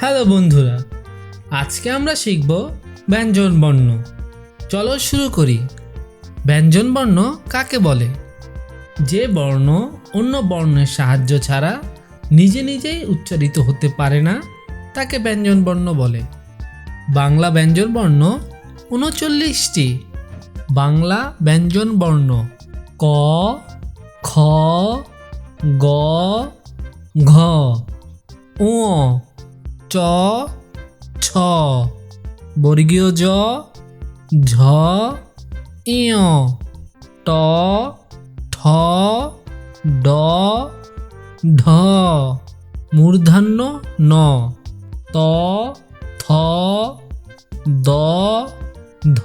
Hello বন্ধুরা, আজকে আমরা শিখব ব্যঞ্জন বর্ণ। চলো শুরু করি। ব্যঞ্জন বর্ণ কাকে বলে? যে বর্ণ অন্য বর্ণের সাহায্য ছাড়া নিজে নিজেই উচ্চারিত হতে পারে না তাকে ব্যঞ্জন বর্ণ বলে। বাংলা ব্যঞ্জন বর্ণ ৩৯টি। বাংলা ব্যঞ্জন বর্ণ: ক, খ, গ, ঘ, ঙ, চ, ছ, বর্গীয় জ, ঝ, ইয়, ট, ঠ, ড, ঢ, মূর্ধন্য ন, ত, থ, দ, ধ,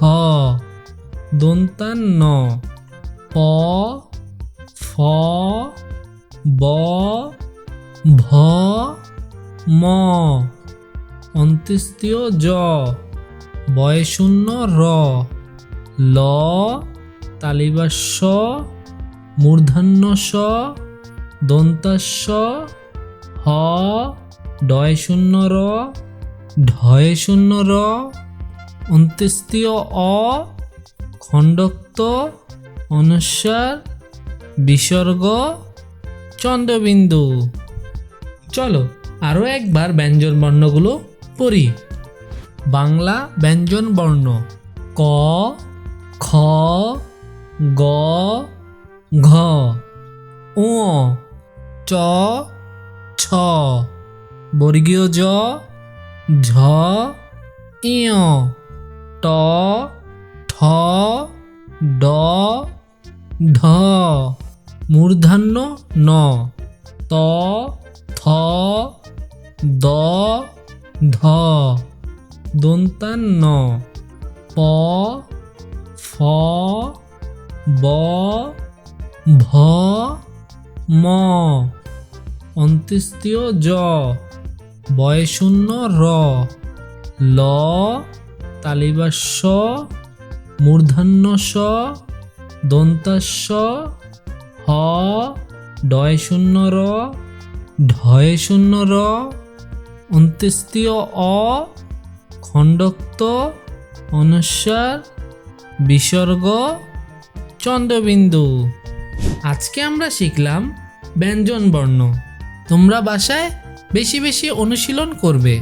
দন্তান্ন, প, ফ, ব, ভ, ম, অন্ত্যেষ্টিয় জ, বয়শূন্য র, ল, তালিবাস্য, মূর্ধন্য স, দন্তাস্য, হ, ডয়শূন্য র, ঢয়শূন্য র, অন্ত্যেষ্টিয় অ, খণ্ডক্ত, অনুস্বার, বিসর্গ, চন্দ্রবিন্দু। চলো আরও একবার ব্যঞ্জন বর্ণগুলো পড়ি। বাংলা ব্যঞ্জন বর্ণ: ক, খ, গ, ঘ, ঙ, চ, ছ, বর্গীয় জ, ঝ, ইয়, ট, ঠ, ড, ঢ, মূর্ধন্য ন, ত, থ, দ, ধ, দন্তান্ন, প, ফ, ব, ভ, ম, অন্ত্যেষ্টিয় জ, বয়শূন্য র, ল, তালিবাস্য, মূর্ধন্য স, দন্তাস্য, হ, ডয়শূন্য র, ঢয়শূন্য র, অন্ত্যেষ্টিয় অ, খণ্ডক্ত, অনুস্বার, বিসর্গ, চন্দ্রবিন্দু। আজকে আমরা শিখলাম ব্যঞ্জন বর্ণ। তোমরা বাসায় বেশি বেশি অনুশীলন করবে।